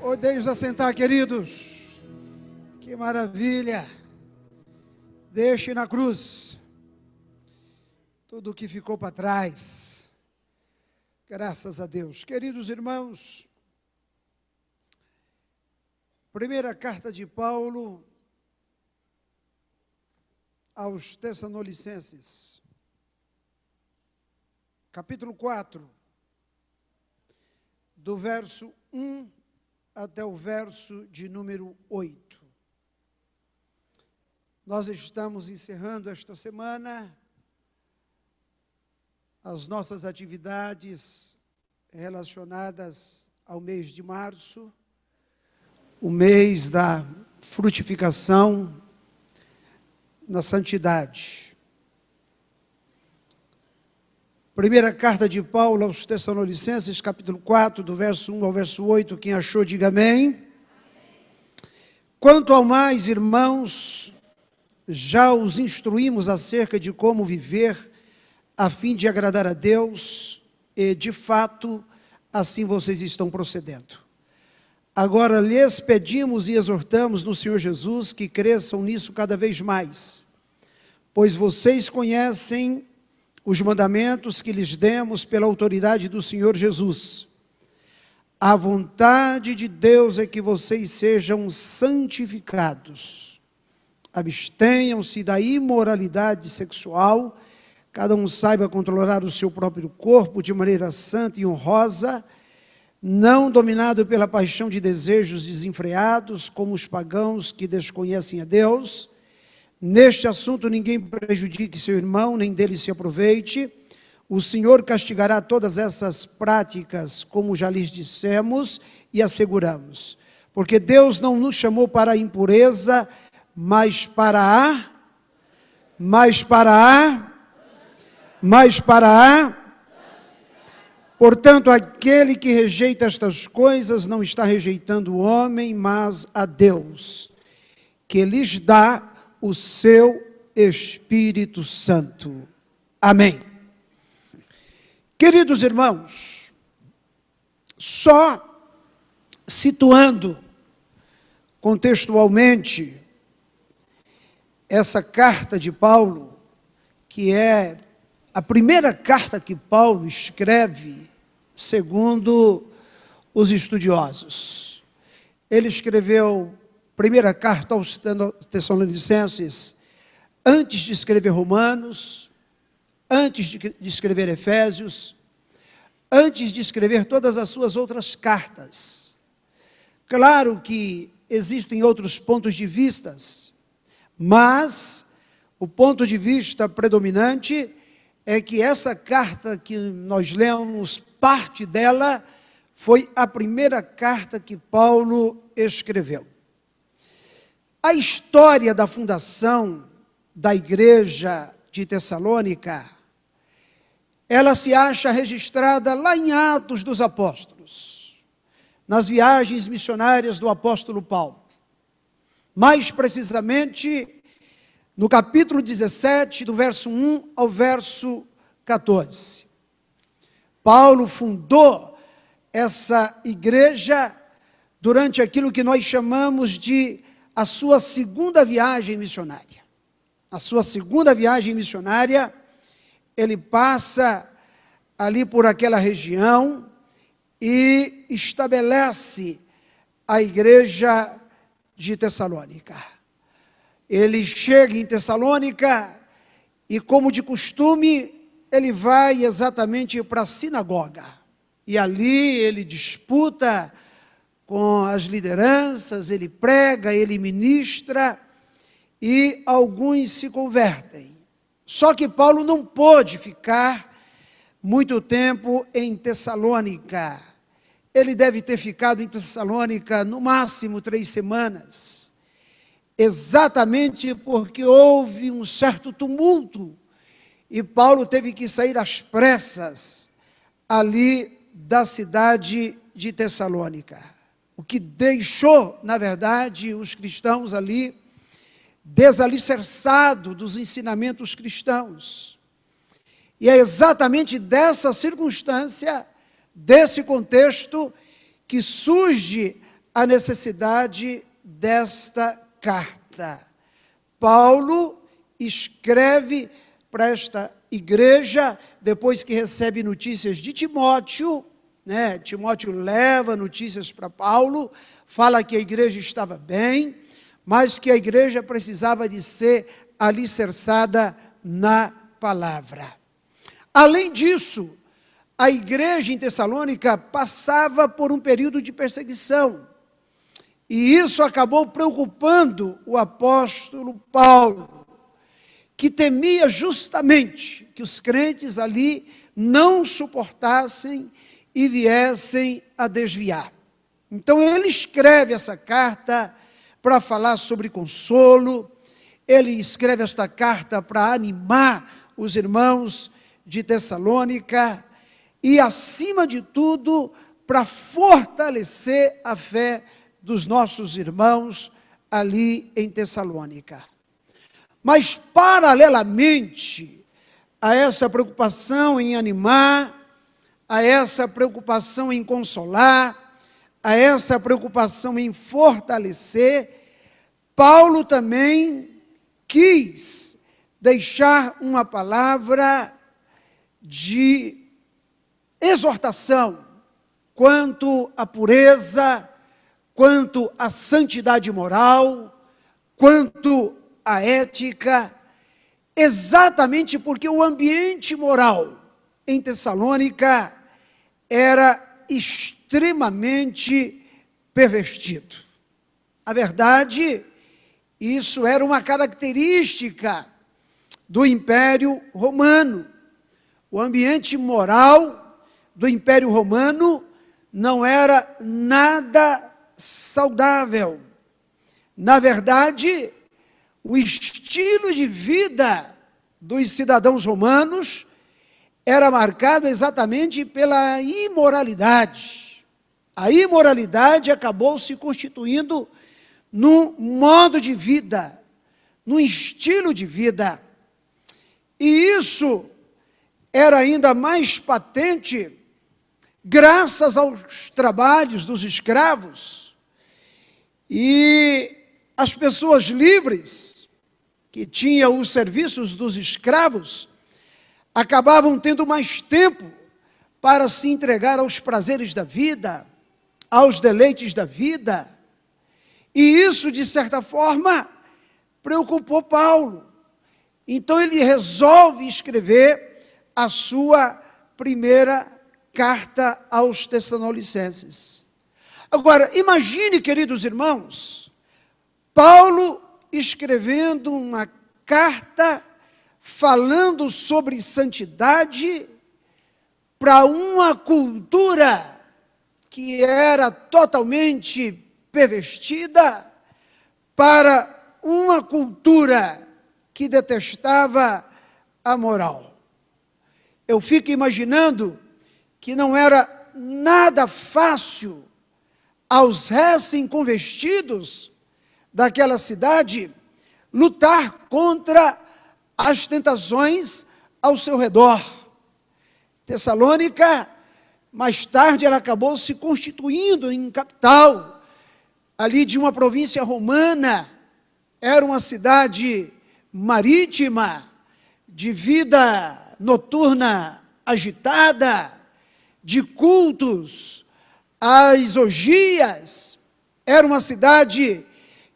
Podemos assentar, queridos. Que maravilha. Deixe na cruz tudo o que ficou para trás. Graças a Deus. Queridos irmãos, primeira carta de Paulo aos Tessalonicenses, capítulo 4, do verso 1 até o verso de número 8. Nós estamos encerrando esta semana as nossas atividades relacionadas ao mês de março, o mês da frutificação na santidade. Primeira carta de Paulo aos Tessalonicenses, capítulo 4, do verso 1 ao verso 8, quem achou, diga amém. Amém. Quanto ao mais, irmãos, já os instruímos acerca de como viver a fim de agradar a Deus, e de fato, assim vocês estão procedendo. Agora lhes pedimos e exortamos no Senhor Jesus que cresçam nisso cada vez mais, pois vocês conhecem os mandamentos que lhes demos pela autoridade do Senhor Jesus. A vontade de Deus é que vocês sejam santificados. Abstenham-se da imoralidade sexual, cada um saiba controlar o seu próprio corpo de maneira santa e honrosa, não dominado pela paixão de desejos desenfreados, como os pagãos que desconhecem a Deus. Neste assunto ninguém prejudique seu irmão, nem dele se aproveite. O Senhor castigará todas essas práticas, como já lhes dissemos e asseguramos. Porque Deus não nos chamou para a impureza, mas para a Portanto, aquele que rejeita estas coisas não está rejeitando o homem, mas a Deus, que lhes dá o seu Espírito Santo. Amém. Queridos irmãos, só situando contextualmente essa carta de Paulo, que é a primeira carta que Paulo escreve, segundo os estudiosos. Ele escreveu primeira carta aos Tessalonicenses antes de escrever Romanos, antes de escrever Efésios, antes de escrever todas as suas outras cartas. Claro que existem outros pontos de vista, mas o ponto de vista predominante é que essa carta que nós lemos, parte dela foi a primeira carta que Paulo escreveu. A história da fundação da igreja de Tessalônica, ela se acha registrada lá em Atos dos Apóstolos, nas viagens missionárias do apóstolo Paulo. Mais precisamente, no capítulo 17, do verso 1 ao verso 14. Paulo fundou essa igreja durante aquilo que nós chamamos de a sua segunda viagem missionária. A sua segunda viagem missionária, ele passa ali por aquela região e estabelece a igreja de Tessalônica. Ele chega em Tessalônica e, como de costume, ele vai exatamente para a sinagoga. E ali ele disputa com as lideranças, ele prega, ele ministra e alguns se convertem. Só que Paulo não pôde ficar muito tempo em Tessalônica. Ele deve ter ficado em Tessalônica no máximo 3 semanas. Exatamente porque houve um certo tumulto e Paulo teve que sair às pressas ali da cidade de Tessalônica, o que deixou, na verdade, os cristãos ali desalicerçados dos ensinamentos cristãos. E é exatamente dessa circunstância, desse contexto, que surge a necessidade desta carta. Paulo escreve para esta igreja, depois que recebe notícias de Timóteo, né? Timóteo leva notícias para Paulo, fala que a igreja estava bem, mas que a igreja precisava de ser alicerçada na palavra. Além disso, a igreja em Tessalônica passava por um período de perseguição, e isso acabou preocupando o apóstolo Paulo, que temia justamente que os crentes ali não suportassem e viessem a desviar. Então ele escreve essa carta para falar sobre consolo, ele escreve esta carta para animar os irmãos de Tessalônica e, acima de tudo, para fortalecer a fé dos nossos irmãos ali em Tessalônica. Mas, paralelamente a essa preocupação em animar, a essa preocupação em consolar, a essa preocupação em fortalecer, Paulo também quis deixar uma palavra de exortação quanto à pureza, quanto à santidade moral, quanto à ética, exatamente porque o ambiente moral em Tessalônica era extremamente pervertido. A verdade, isso era uma característica do Império Romano. O ambiente moral do Império Romano não era nada saudável. Na verdade, o estilo de vida dos cidadãos romanos era marcado exatamente pela imoralidade. A imoralidade acabou se constituindo num modo de vida, num estilo de vida. E isso era ainda mais patente graças aos trabalhos dos escravos. E as pessoas livres, que tinham os serviços dos escravos, acabavam tendo mais tempo para se entregar aos prazeres da vida, aos deleites da vida. E isso, de certa forma, preocupou Paulo. Então ele resolve escrever a sua primeira carta aos Tessalonicenses. Agora, imagine, queridos irmãos, Paulo escrevendo uma carta falando sobre santidade para uma cultura que era totalmente pervertida, para uma cultura que detestava a moral. Eu fico imaginando que não era nada fácil aos recém-convertidos daquela cidade lutar contra as tentações ao seu redor. Tessalônica, mais tarde, ela acabou se constituindo em capital ali de uma província romana. Era uma cidade marítima, de vida noturna agitada, de cultos às orgias. Era uma cidade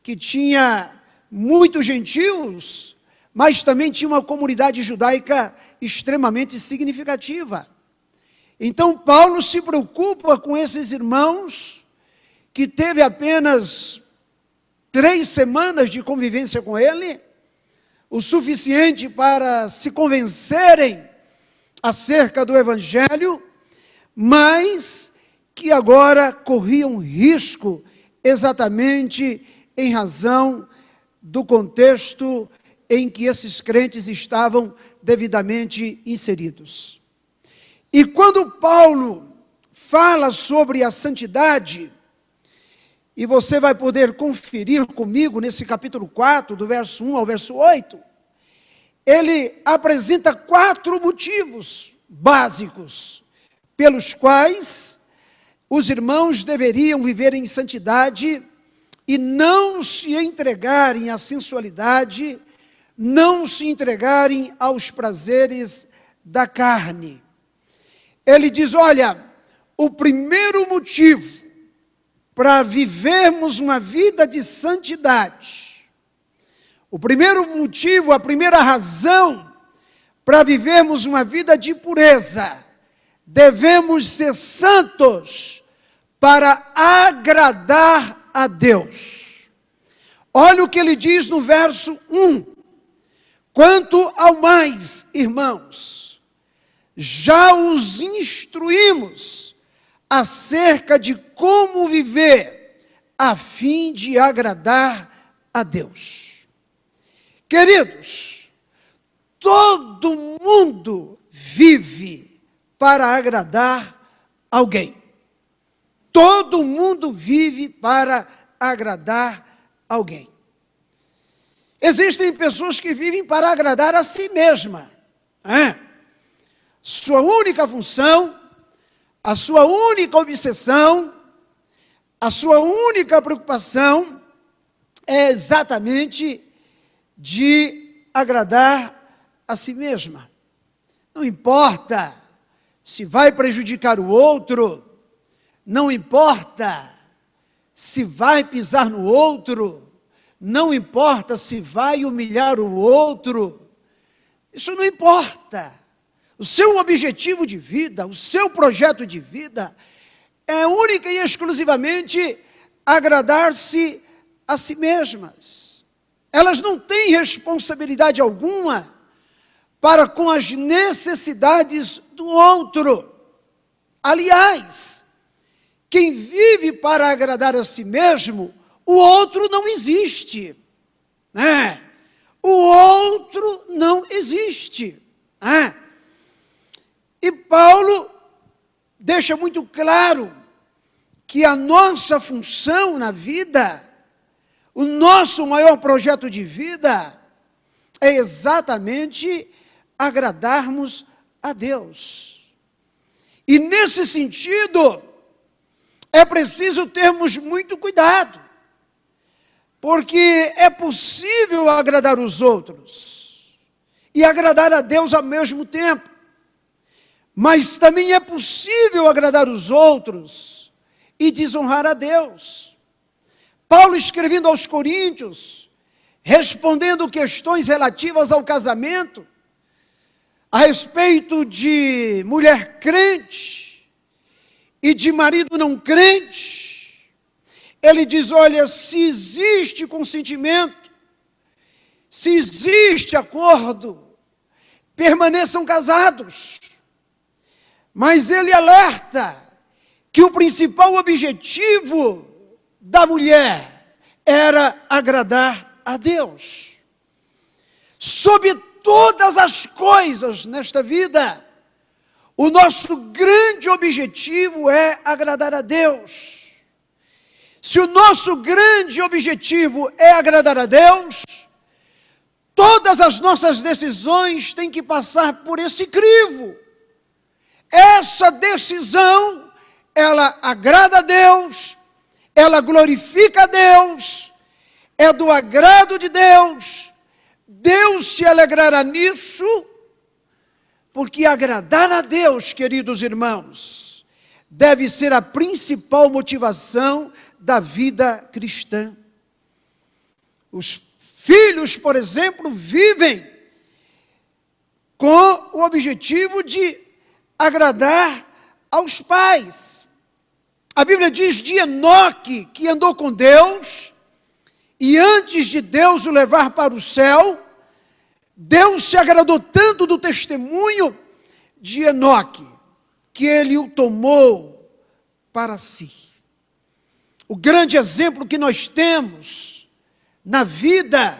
que tinha muitos gentios, mas também tinha uma comunidade judaica extremamente significativa. Então Paulo se preocupa com esses irmãos, que teve apenas 3 semanas de convivência com ele, o suficiente para se convencerem acerca do Evangelho, mas que agora corriam risco exatamente em razão do contexto em que esses crentes estavam devidamente inseridos. E quando Paulo fala sobre a santidade, e você vai poder conferir comigo nesse capítulo 4, do verso 1 ao verso 8, ele apresenta 4 motivos básicos pelos quais os irmãos deveriam viver em santidade e não se entregarem à sensualidade, não se entregarem aos prazeres da carne. Ele diz, olha, o primeiro motivo para vivermos uma vida de santidade, o primeiro motivo, a primeira razão para vivermos uma vida de pureza, devemos ser santos para agradar a Deus. Olha o que ele diz no verso 1. Quanto ao mais, irmãos, já os instruímos acerca de como viver a fim de agradar a Deus. Queridos, todo mundo vive para agradar alguém. Todo mundo vive para agradar alguém. Existem pessoas que vivem para agradar a si mesma. Sua única função, a sua única obsessão, a sua única preocupação é exatamente de agradar a si mesma. Não importa se vai prejudicar o outro, não importa se vai pisar no outro, não importa se vai humilhar o outro, isso não importa. O seu objetivo de vida, o seu projeto de vida é única e exclusivamente agradar-se a si mesmas. Elas não têm responsabilidade alguma para com as necessidades do outro. Aliás, quem vive para agradar a si mesmo, o outro não existe. O outro não existe. E Paulo deixa muito claro que a nossa função na vida, o nosso maior projeto de vida, é exatamente agradarmos a Deus. E nesse sentido, é preciso termos muito cuidado, porque é possível agradar os outros e agradar a Deus ao mesmo tempo, mas também é possível agradar os outros e desonrar a Deus. Paulo, escrevendo aos Coríntios, respondendo questões relativas ao casamento, a respeito de mulher crente e de marido não crente, ele diz, olha, se existe consentimento, se existe acordo, permaneçam casados. Mas ele alerta que o principal objetivo da mulher era agradar a Deus. Sobre todas as coisas nesta vida, o nosso grande objetivo é agradar a Deus. Se o nosso grande objetivo é agradar a Deus, todas as nossas decisões têm que passar por esse crivo. Essa decisão, ela agrada a Deus, ela glorifica a Deus, é do agrado de Deus, Deus se alegrará nisso, porque agradar a Deus, queridos irmãos, deve ser a principal motivação da vida cristã. Os filhos, por exemplo, vivem com o objetivo de agradar aos pais. A Bíblia diz de Enoque, que andou com Deus, e antes de Deus o levar para o céu, Deus se agradou tanto do testemunho de Enoque, que ele o tomou para si. O grande exemplo que nós temos na vida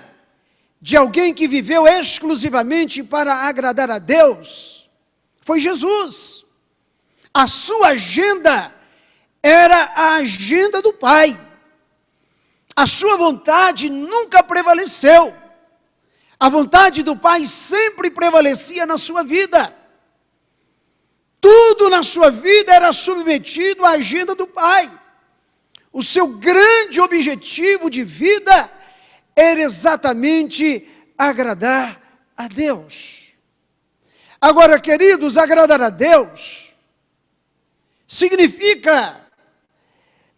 de alguém que viveu exclusivamente para agradar a Deus, foi Jesus. A sua agenda era a agenda do Pai. A sua vontade nunca prevaleceu. A vontade do Pai sempre prevalecia na sua vida. tudo na sua vida era submetido à agenda do Pai. O seu grande objetivo de vida era exatamente agradar a Deus. Agora, queridos, agradar a Deus significa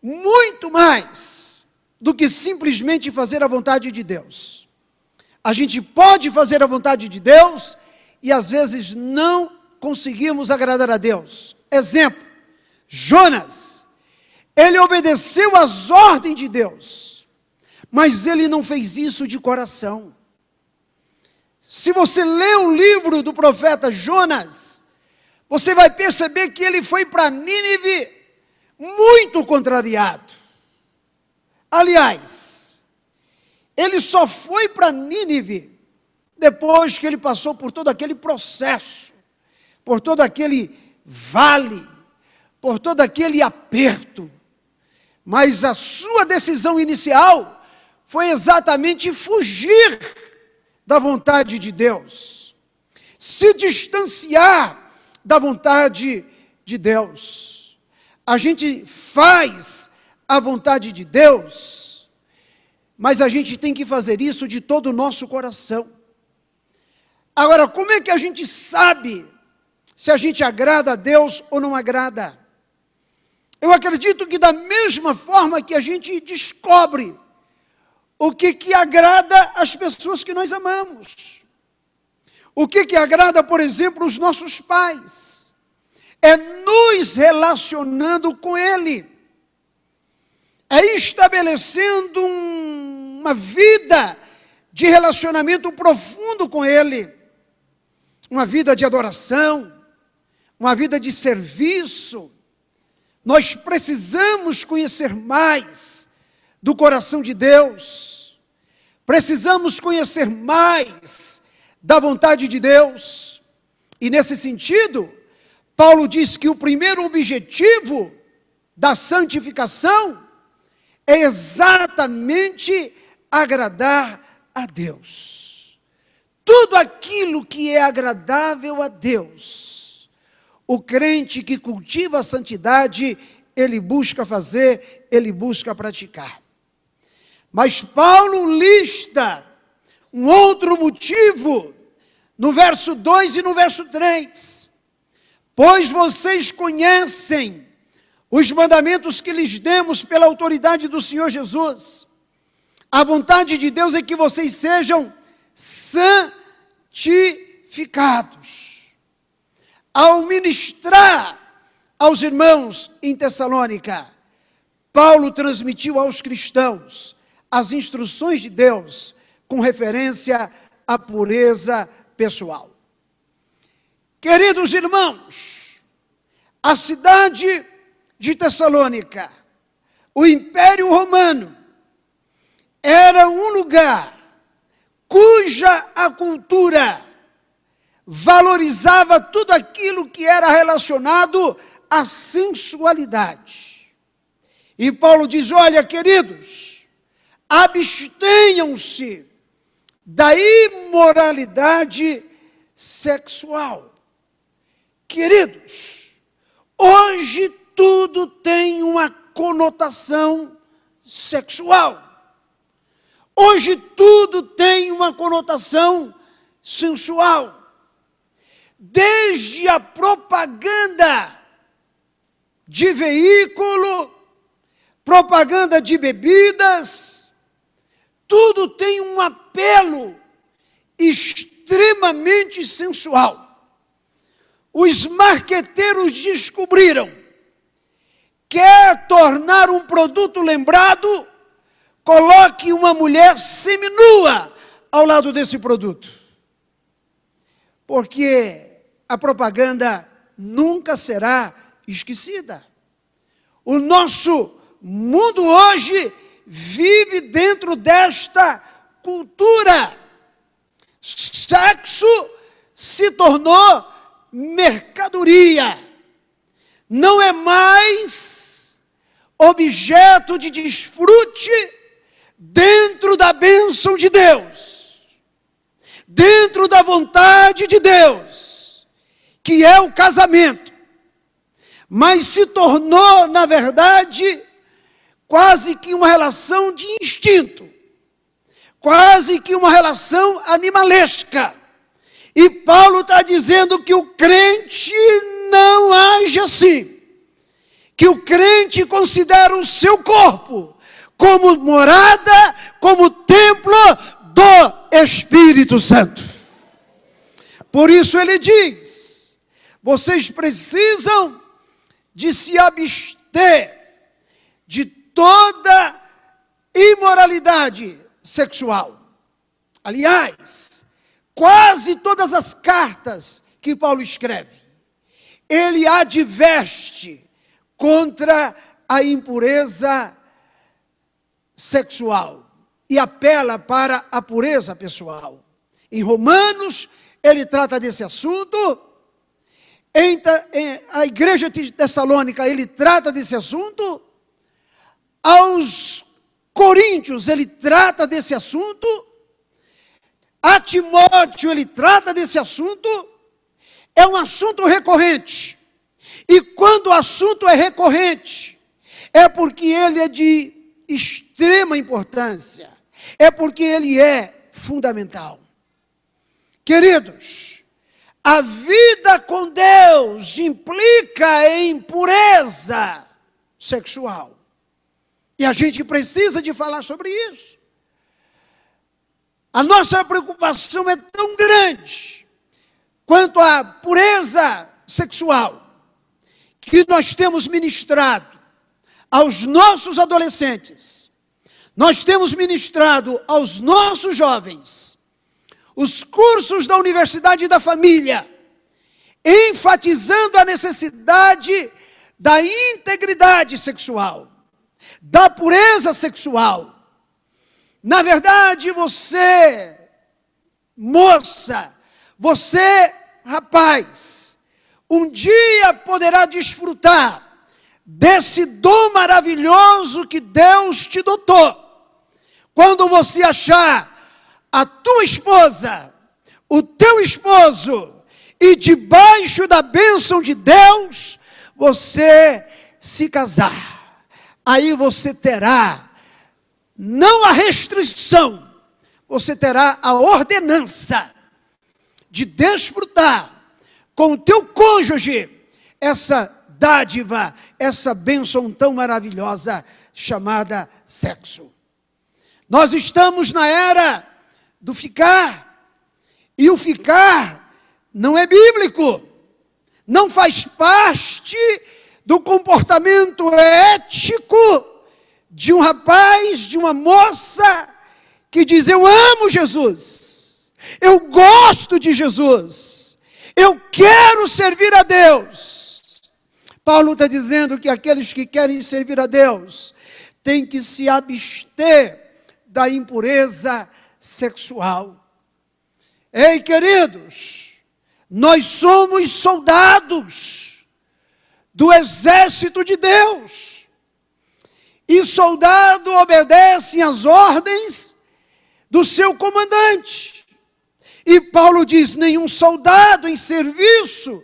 muito mais do que simplesmente fazer a vontade de Deus. A gente pode fazer a vontade de Deus e às vezes não conseguimos agradar a Deus. Exemplo, Jonas, ele obedeceu às ordens de Deus, mas ele não fez isso de coração. Se você lê o livro do profeta Jonas, você vai perceber que ele foi para Nínive muito contrariado. Aliás, ele só foi para Nínive depois que ele passou por todo aquele processo, por todo aquele vale, por todo aquele aperto. Mas a sua decisão inicial foi exatamente fugir da vontade de Deus, se distanciar da vontade de Deus. A gente faz a vontade de Deus, mas a gente tem que fazer isso de todo o nosso coração. Agora, como é que a gente sabe se a gente agrada a Deus ou não agrada? Eu acredito que da mesma forma que a gente descobre o que agrada as pessoas que nós amamos. O que agrada, por exemplo, os nossos pais. É nos relacionando com Ele. É estabelecendo uma vida de relacionamento profundo com Ele. Uma vida de adoração, uma vida de serviço. Nós precisamos conhecer mais do coração de Deus. Precisamos conhecer mais da vontade de Deus. E nesse sentido, Paulo diz que o primeiro objetivo da santificação é exatamente agradar a Deus. Tudo aquilo que é agradável a Deus, o crente que cultiva a santidade, ele busca fazer, ele busca praticar. Mas Paulo lista um outro motivo no verso 2 e no verso 3. Pois vocês conhecem os mandamentos que lhes demos pela autoridade do Senhor Jesus. A vontade de Deus é que vocês sejam santificados. Ao ministrar aos irmãos em Tessalônica, Paulo transmitiu aos cristãos as instruções de Deus com referência à pureza pessoal. Queridos irmãos, a cidade de Tessalônica, o Império Romano, era um lugar cuja a cultura valorizava tudo aquilo que era relacionado à sensualidade. E Paulo diz: olha, queridos, abstenham-se da imoralidade sexual. Queridos, hoje tudo tem uma conotação sexual. Hoje tudo tem uma conotação sensual. Desde a propaganda de veículo, propaganda de bebidas, tudo tem um apelo extremamente sensual. Os marqueteiros descobriram: quer tornar um produto lembrado, coloque uma mulher seminua ao lado desse produto. Porque a propaganda nunca será esquecida. O nosso mundo hoje vive dentro desta cultura. Sexo se tornou mercadoria. Não é mais objeto de desfrute dentro da bênção de Deus, dentro da vontade de Deus, que é o casamento. mas se tornou, na verdade, quase que uma relação de instinto, quase que uma relação animalesca. E Paulo está dizendo que o crente não age assim, que o crente considera o seu corpo como morada, como templo do Espírito Santo. Por isso ele diz: vocês precisam de se abster de toda imoralidade sexual. Aliás, quase todas as cartas que Paulo escreve, ele adverte contra a impureza sexual e apela para a pureza pessoal. Em Romanos, ele trata desse assunto. A igreja de Tessalônica, ele trata desse assunto. Aos Coríntios, ele trata desse assunto. A Timóteo, ele trata desse assunto. É um assunto recorrente. E quando o assunto é recorrente, é porque ele é de extrema importância. É porque ele é fundamental. Queridos, a vida com Deus implica em pureza sexual. E a gente precisa de falar sobre isso. A nossa preocupação é tão grande quanto à pureza sexual, que nós temos ministrado aos nossos adolescentes, nós temos ministrado aos nossos jovens, os cursos da Universidade da Família, enfatizando a necessidade da integridade sexual, da pureza sexual. Na verdade, você, moça, você, rapaz, um dia poderá desfrutar desse dom maravilhoso que Deus te dotou. Quando você achar a tua esposa, o teu esposo, e debaixo da bênção de Deus, você se casar, aí você terá não a restrição, você terá a ordenança de desfrutar com o teu cônjuge essa dádiva, essa bênção tão maravilhosa chamada sexo. Nós estamos na era do ficar, e o ficar não é bíblico, não faz parte do comportamento ético de um rapaz, de uma moça que diz: eu amo Jesus, eu gosto de Jesus, eu quero servir a Deus. Paulo está dizendo que aqueles que querem servir a Deus têm que se abster da impureza sexual. Ei, queridos, nós somos soldados do exército de Deus. E soldado obedece às ordens do seu comandante. E Paulo diz: nenhum soldado em serviço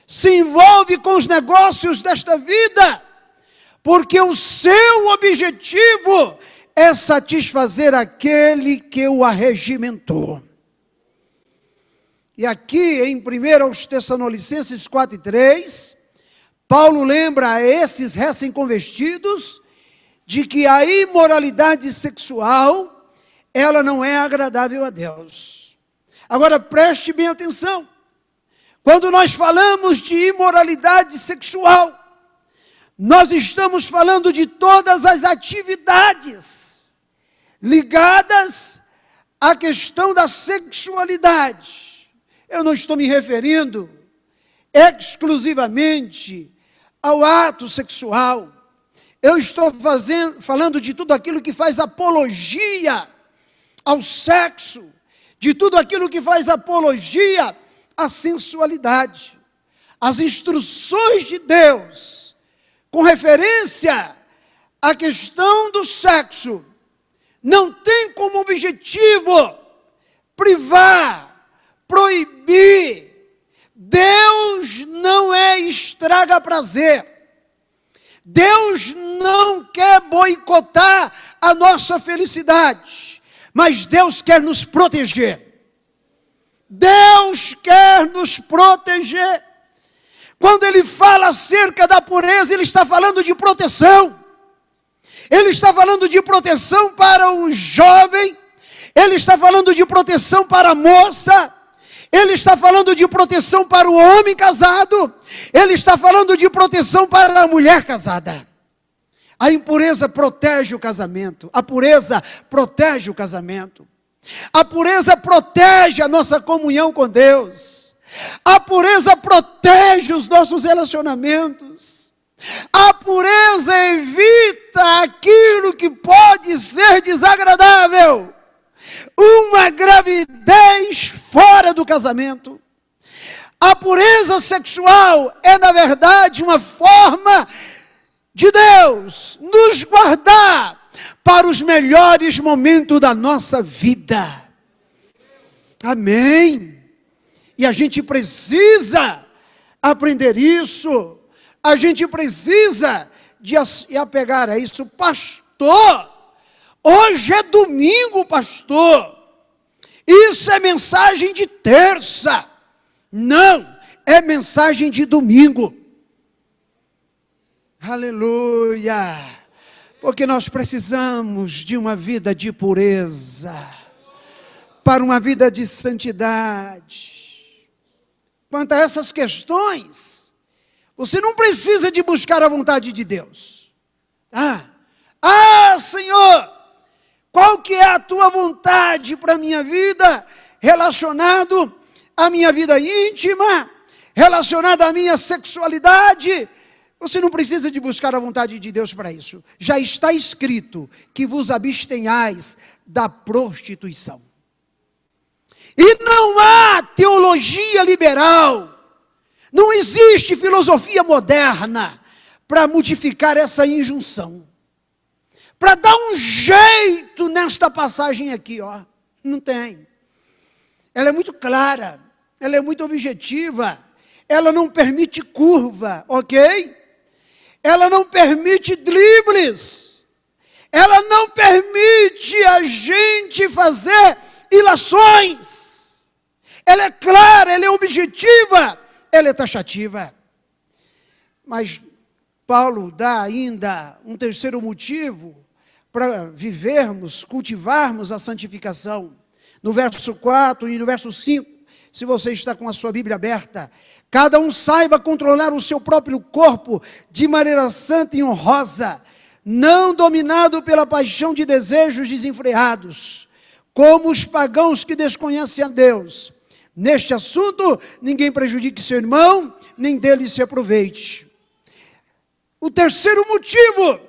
se envolve com os negócios desta vida, porque o seu objetivo é satisfazer aquele que o arregimentou. E aqui em 1 Tessalonicenses 4:3, Paulo lembra a esses recém-convertidos de que a imoralidade sexual, ela não é agradável a Deus. Agora preste bem atenção. Quando nós falamos de imoralidade sexual, nós estamos falando de todas as atividades ligadas à questão da sexualidade. Eu não estou me referindo exclusivamente ao ato sexual. Eu estou falando de tudo aquilo que faz apologia ao sexo, de tudo aquilo que faz apologia à sensualidade. As instruções de Deus, com referência à questão do sexo, não tem como objetivo privar, proibir, Deus não é estraga prazer. Deus não quer boicotar a nossa felicidade, mas Deus quer nos proteger. Deus quer nos proteger. Quando Ele fala acerca da pureza, Ele está falando de proteção. Ele está falando de proteção para o jovem, Ele está falando de proteção para a moça, Ele está falando de proteção para o homem casado, Ele está falando de proteção para a mulher casada. A impureza protege o casamento, a pureza protege o casamento, a pureza protege a nossa comunhão com Deus, a pureza protege os nossos relacionamentos, a pureza evita aquilo que pode ser desagradável. Uma gravidez fora do casamento. A pureza sexual é, na verdade, uma forma de Deus nos guardar para os melhores momentos da nossa vida. Amém? E a gente precisa aprender isso. A gente precisa de apegar a isso. Pastor, hoje é domingo, pastor. Isso é mensagem de terça. Não, é mensagem de domingo. Aleluia. Porque nós precisamos de uma vida de pureza, para uma vida de santidade. Quanto a essas questões, você não precisa de buscar a vontade de Deus. Senhor, qual que é a tua vontade para a minha vida, relacionado à minha vida íntima, relacionado à minha sexualidade? Você não precisa de buscar a vontade de Deus para isso. Já está escrito que vos abstenhais da prostituição. E não há teologia liberal, não existe filosofia moderna para modificar essa injunção. Para dar um jeito nesta passagem aqui, não tem. Ela é muito clara, ela é muito objetiva, ela não permite curva, ok? Ela não permite dribles, ela não permite a gente fazer ilações. Ela é clara, ela é objetiva, ela é taxativa. Mas Paulo dá ainda um terceiro motivo para vivermos, cultivarmos a santificação. No verso 4 e no verso 5, se você está com a sua Bíblia aberta: cada um saiba controlar o seu próprio corpo de maneira santa e honrosa, não dominado pela paixão de desejos desenfreados, como os pagãos que desconhecem a Deus. Neste assunto, ninguém prejudique seu irmão, nem dele se aproveite. O terceiro motivo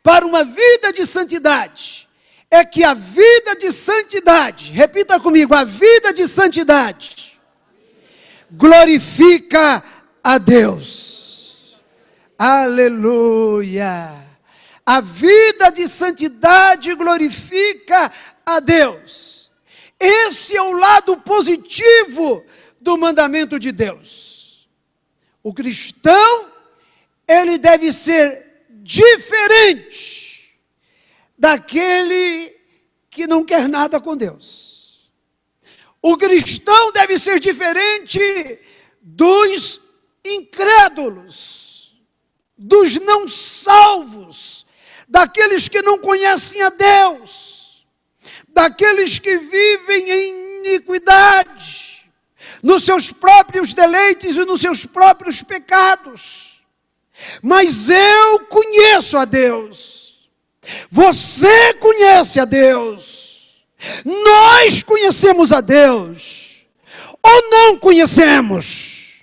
para uma vida de santidade é que a vida de santidade, repita comigo, a vida de santidade glorifica a Deus. Aleluia! A vida de santidade glorifica a Deus. Esse é o lado positivo do mandamento de Deus. O cristão, ele deve ser diferente daquele que não quer nada com Deus. O cristão deve ser diferente dos incrédulos, dos não salvos, daqueles que não conhecem a Deus, daqueles que vivem em iniquidade, nos seus próprios deleites e nos seus próprios pecados. Mas eu conheço a Deus, você conhece a Deus, nós conhecemos a Deus, ou não conhecemos?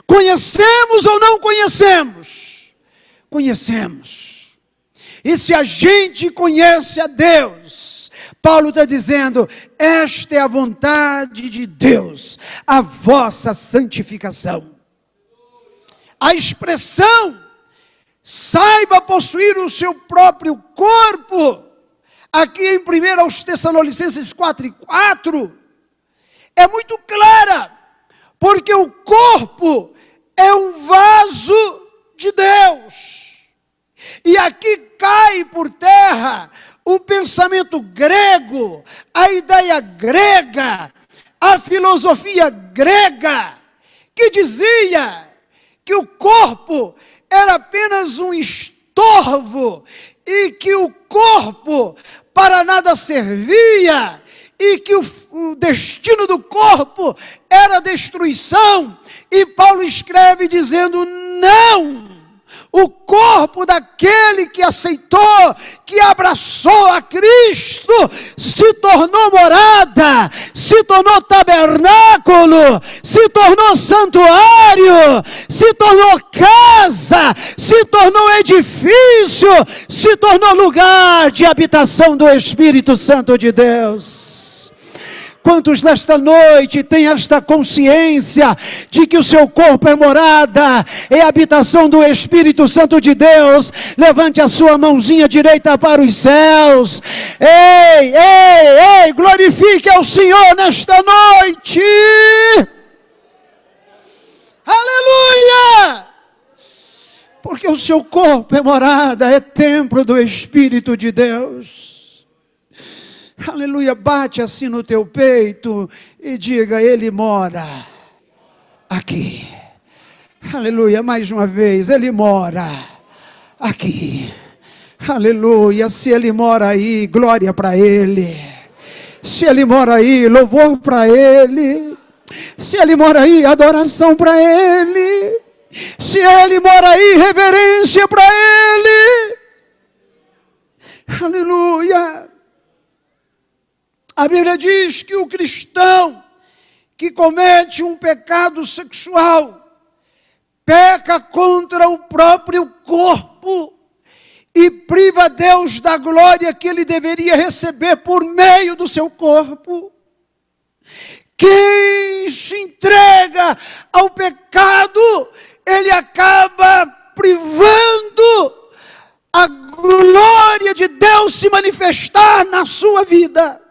Conhecemos ou não conhecemos? Conhecemos. E se a gente conhece a Deus, Paulo está dizendo, esta é a vontade de Deus, a vossa santificação. A expressão, saiba possuir o seu próprio corpo, aqui em 1 Tessalonicenses 4:4, é muito clara, porque o corpo é um vaso de Deus. E aqui cai por terra o pensamento grego, a ideia grega, a filosofia grega, que dizia que o corpo era apenas um estorvo e que o corpo para nada servia e que o destino do corpo era destruição. E Paulo escreve dizendo: não! O corpo daquele que aceitou, que abraçou a Cristo, se tornou morada, se tornou tabernáculo, se tornou santuário, se tornou casa, se tornou edifício, se tornou lugar de habitação do Espírito Santo de Deus. Quantos nesta noite têm esta consciência de que o seu corpo é morada, é habitação do Espírito Santo de Deus? Levante a sua mãozinha direita para os céus. Ei, ei, ei, glorifique ao Senhor nesta noite. Aleluia! Porque o seu corpo é morada, é templo do Espírito de Deus. Aleluia, bate assim no teu peito e diga: Ele mora aqui. Aleluia, mais uma vez, Ele mora aqui. Aleluia, se Ele mora aí, glória para Ele. Se Ele mora aí, louvor para Ele. Se Ele mora aí, adoração para Ele. Se Ele mora aí, reverência para Ele. Aleluia. A Bíblia diz que o cristão que comete um pecado sexual peca contra o próprio corpo e priva Deus da glória que ele deveria receber por meio do seu corpo. Quem se entrega ao pecado, ele acaba privando a glória de Deus se manifestar na sua vida.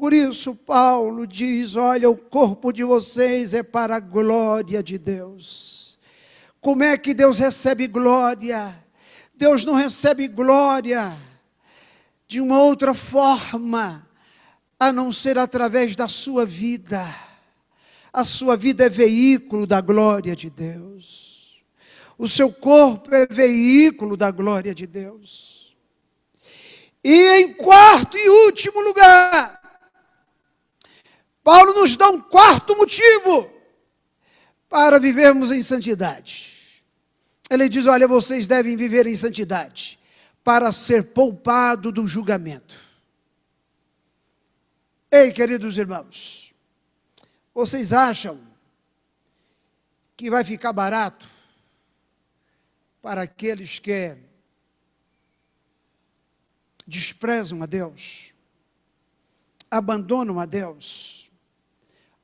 Por isso Paulo diz: olha, o corpo de vocês é para a glória de Deus. Como é que Deus recebe glória? Deus não recebe glória de uma outra forma, a não ser através da sua vida. A sua vida é veículo da glória de Deus. O seu corpo é veículo da glória de Deus. E em quarto e último lugar, Paulo nos dá um quarto motivo para vivermos em santidade. Ele diz: olha, vocês devem viver em santidade para ser poupado do julgamento. Ei, queridos irmãos, vocês acham que vai ficar barato para aqueles que desprezam a Deus, abandonam a Deus?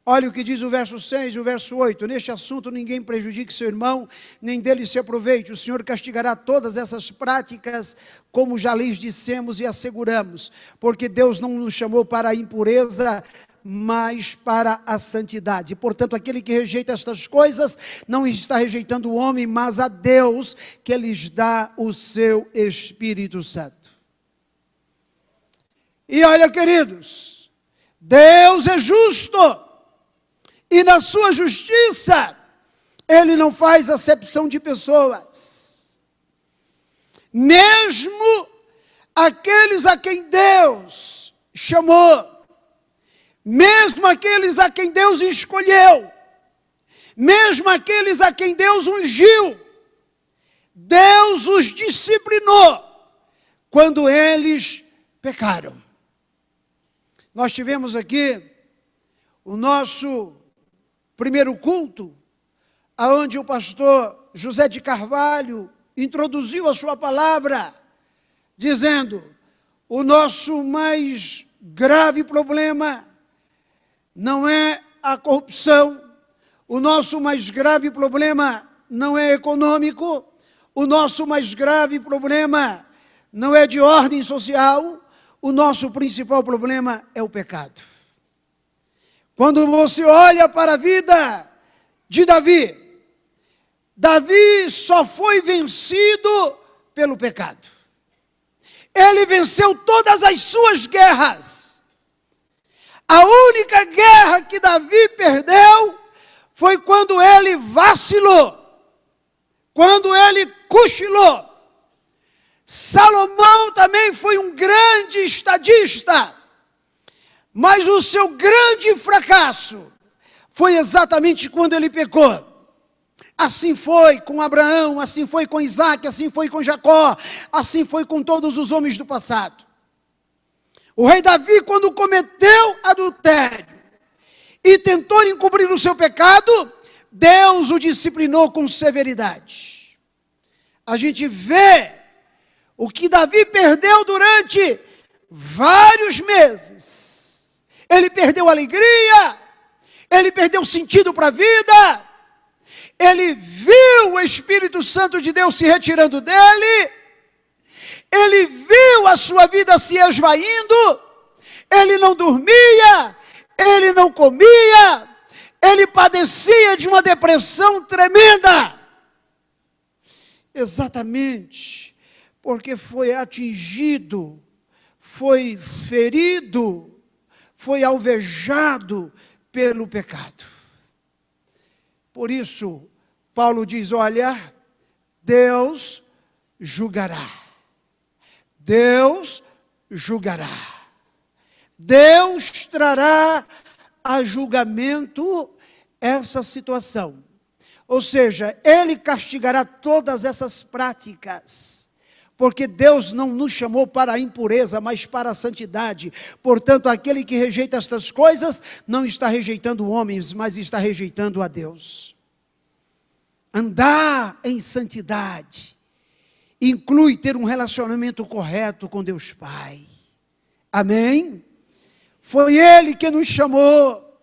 Olha o que diz o verso 6 e o verso 8. Neste assunto ninguém prejudique seu irmão, nem dele se aproveite. O Senhor castigará todas essas práticas, como já lhes dissemos e asseguramos. Porque Deus não nos chamou para a impureza, mas para a santidade. Portanto, aquele que rejeita estas coisas, não está rejeitando o homem, mas a Deus, que lhes dá o seu Espírito Santo. E olha, queridos, Deus é justo. E na sua justiça, Ele não faz acepção de pessoas. Mesmo aqueles a quem Deus chamou, mesmo aqueles a quem Deus escolheu, mesmo aqueles a quem Deus ungiu, Deus os disciplinou quando eles pecaram. Nós tivemos aqui o nosso primeiro culto, aonde o pastor José de Carvalho introduziu a sua palavra, dizendo: o nosso mais grave problema não é a corrupção, o nosso mais grave problema não é econômico, o nosso mais grave problema não é de ordem social, o nosso principal problema é o pecado. Quando você olha para a vida de Davi, Davi só foi vencido pelo pecado. Ele venceu todas as suas guerras. A única guerra que Davi perdeu foi quando ele vacilou, quando ele cochilou. Salomão também foi um grande estadista, mas o seu grande fracasso foi exatamente quando ele pecou. Assim foi com Abraão, assim foi com Isaac, assim foi com Jacó, assim foi com todos os homens do passado. O rei Davi, quando cometeu adultério e tentou encobrir o seu pecado, Deus o disciplinou com severidade. A gente vê o que Davi perdeu durante vários meses. Ele perdeu a alegria, ele perdeu o sentido para a vida, ele viu o Espírito Santo de Deus se retirando dele, ele viu a sua vida se esvaindo, ele não dormia, ele não comia, ele padecia de uma depressão tremenda. Exatamente porque foi atingido, foi ferido, foi alvejado pelo pecado. Por isso, Paulo diz, olha, Deus julgará. Deus julgará. Deus trará a julgamento essa situação. Ou seja, Ele castigará todas essas práticas. Porque Deus não nos chamou para a impureza, mas para a santidade. Portanto, aquele que rejeita estas coisas, não está rejeitando homens, mas está rejeitando a Deus. Andar em santidade inclui ter um relacionamento correto com Deus Pai. Amém? Foi Ele que nos chamou.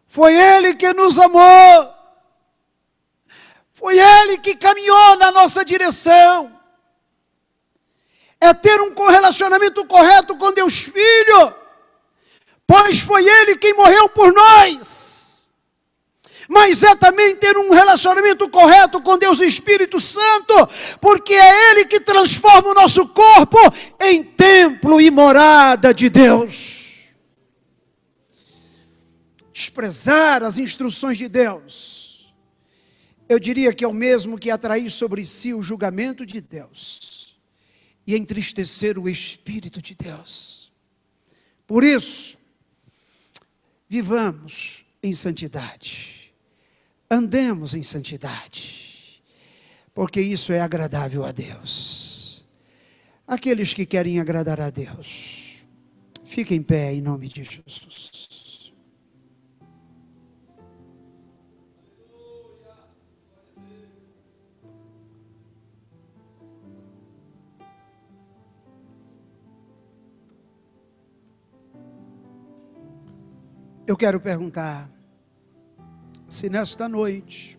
Foi Ele que nos amou. Foi Ele que caminhou na nossa direção. É ter um relacionamento correto com Deus Filho, pois foi Ele quem morreu por nós. Mas é também ter um relacionamento correto com Deus Espírito Santo, porque é Ele que transforma o nosso corpo em templo e morada de Deus. Desprezar as instruções de Deus, eu diria que é o mesmo que atrair sobre si o julgamento de Deus e entristecer o Espírito de Deus. Por isso, vivamos em santidade, andemos em santidade, porque isso é agradável a Deus. Aqueles que querem agradar a Deus, fiquem em pé em nome de Jesus. Eu quero perguntar, se nesta noite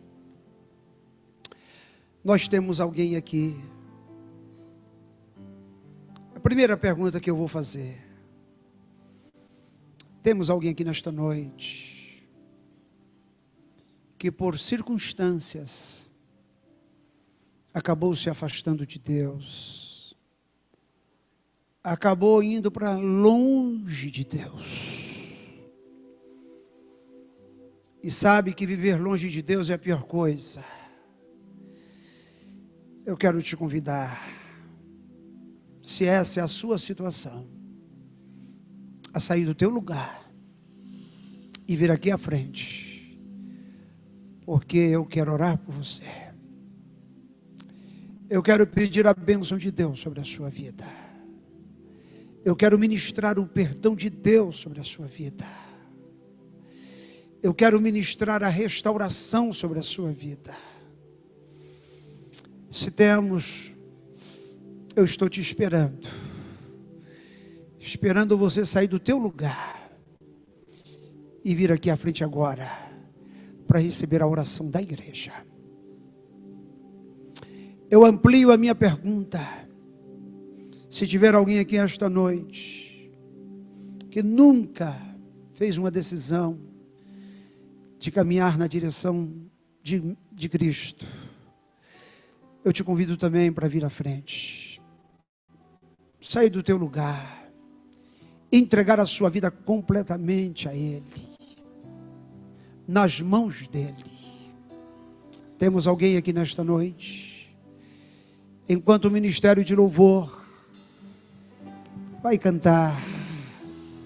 nós temos alguém aqui. A primeira pergunta que eu vou fazer: temos alguém aqui nesta noite que por circunstâncias acabou se afastando de Deus, acabou indo para longe de Deus, e sabe que viver longe de Deus é a pior coisa? Eu quero te convidar, se essa é a sua situação, a sair do teu lugar e vir aqui à frente, porque eu quero orar por você. Eu quero pedir a bênção de Deus sobre a sua vida. Eu quero ministrar o perdão de Deus sobre a sua vida. Eu quero ministrar a restauração sobre a sua vida. Se temos, eu estou te esperando. Esperando você sair do teu lugar e vir aqui à frente agora para receber a oração da igreja. Eu amplio a minha pergunta. Se tiver alguém aqui esta noite que nunca fez uma decisão de caminhar na direção de Cristo, eu te convido também para vir à frente. Sair do teu lugar, entregar a sua vida completamente a Ele, nas mãos dEle. Temos alguém aqui nesta noite, enquanto o ministério de louvor vai cantar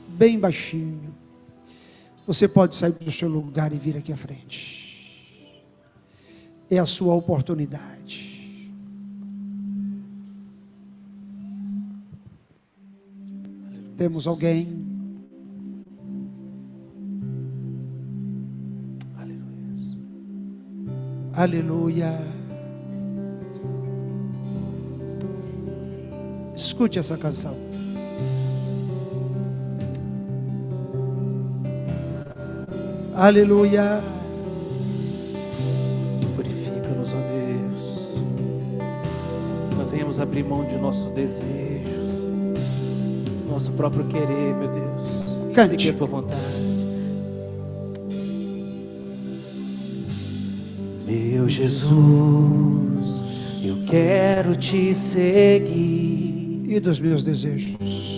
bem baixinho, você pode sair do seu lugar e vir aqui à frente. É a sua oportunidade. Temos alguém? Aleluia. Escute essa canção. Aleluia. Purifica-nos, ó Deus. Nós viemos abrir mão de nossos desejos, nosso próprio querer, meu Deus. Cante. Seguir a tua vontade. Meu Jesus, eu quero te seguir. E dos meus desejos?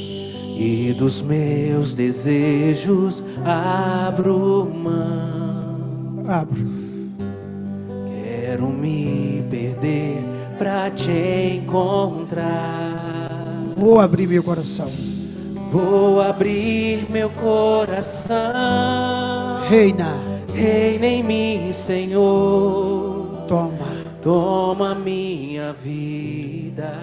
E dos meus desejos abro mão. Abro. Quero me perder pra te encontrar. Vou abrir meu coração. Vou abrir meu coração. Reina. Reina em mim, Senhor. Toma minha vida.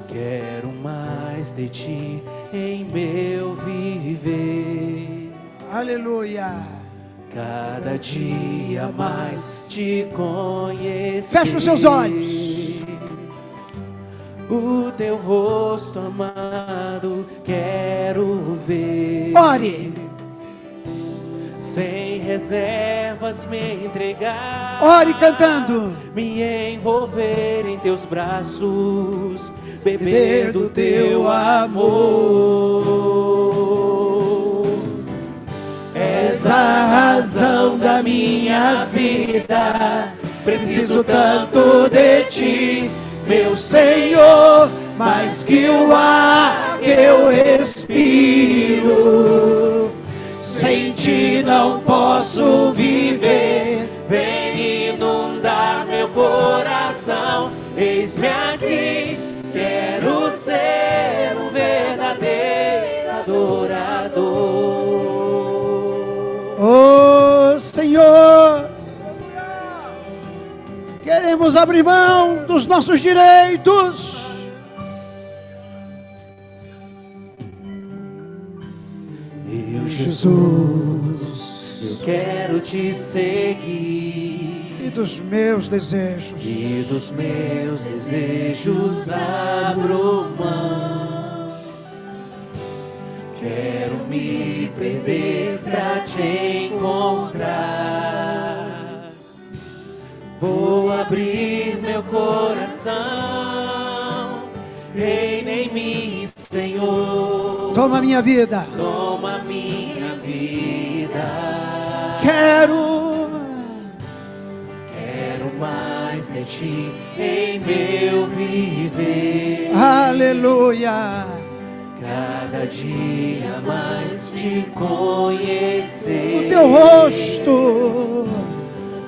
Quero mais de ti em meu viver. Aleluia. Cada dia mais te conhecer. Fecha os seus olhos. O teu rosto amado quero ver. Ore. Sem reservas me entregar. Ore cantando. Me envolver em teus braços, beber do teu amor. És a razão da minha vida. Preciso tanto de ti, meu Senhor, mais que o ar que eu respiro. Sem ti não posso viver. Vem inundar meu coração. Eis-me aqui, quero ser um verdadeiro adorador. Oh Senhor, queremos abrir mão dos nossos direitos. Jesus, eu quero te seguir. E dos meus desejos. E dos meus desejos abro mão. Quero me perder pra te encontrar. Vou abrir meu coração. Reina em mim, Senhor. Toma minha vida. Toma minha vida. Quero mais de ti em meu viver. Aleluia. Cada dia mais te conhecer. O teu rosto.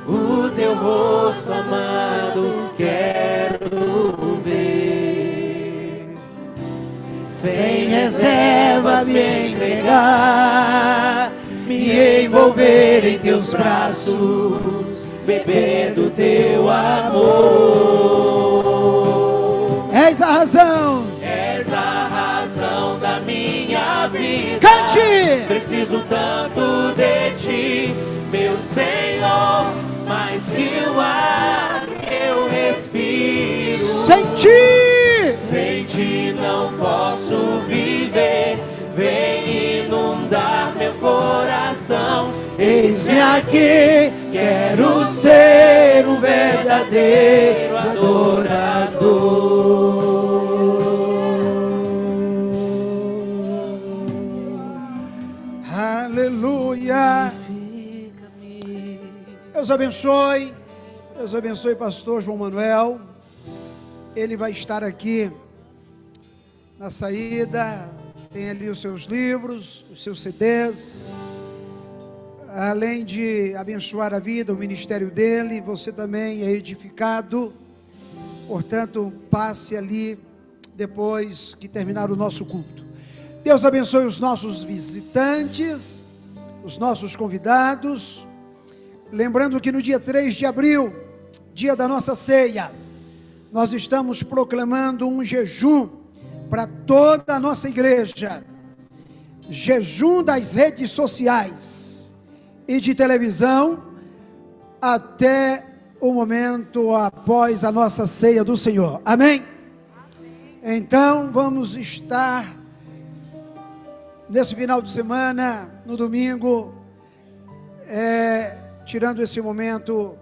O teu rosto amado quero ver. Sem reserva me entregar, me envolver em teus braços, beber do teu amor. És a razão. És a razão da minha vida. Cante! Preciso tanto de ti, meu Senhor, mais que o ar que eu respiro. Sem ti! Sem ti não posso viver. Vem inundar meu coração. Eis-me aqui, quero ser um verdadeiro adorador. abençoe. Deus abençoe o pastor João Manuel. Ele vai estar aqui na saída. Tem ali os seus livros, os seus CDs. Além de abençoar a vida, o ministério dele, você também é edificado. Portanto, passe ali depois que terminar o nosso culto. Deus abençoe os nossos visitantes, os nossos convidados. Lembrando que no dia 3 de abril, dia da nossa ceia, nós estamos proclamando um jejum para toda a nossa igreja. Jejum das redes sociais e de televisão até o momento após a nossa ceia do Senhor. Amém? Então vamos estar nesse final de semana, no domingo, tirando esse momento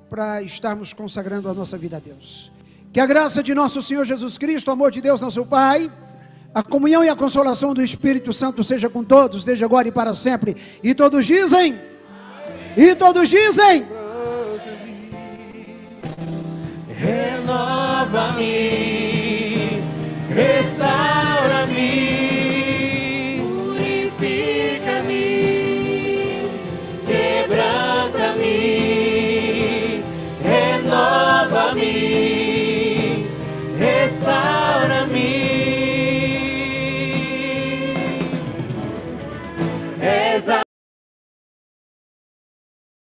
para estarmos consagrando a nossa vida a Deus. Que a graça de nosso Senhor Jesus Cristo, o amor de Deus nosso Pai, a comunhão e a consolação do Espírito Santo seja com todos, desde agora e para sempre. E todos dizem? E todos dizem?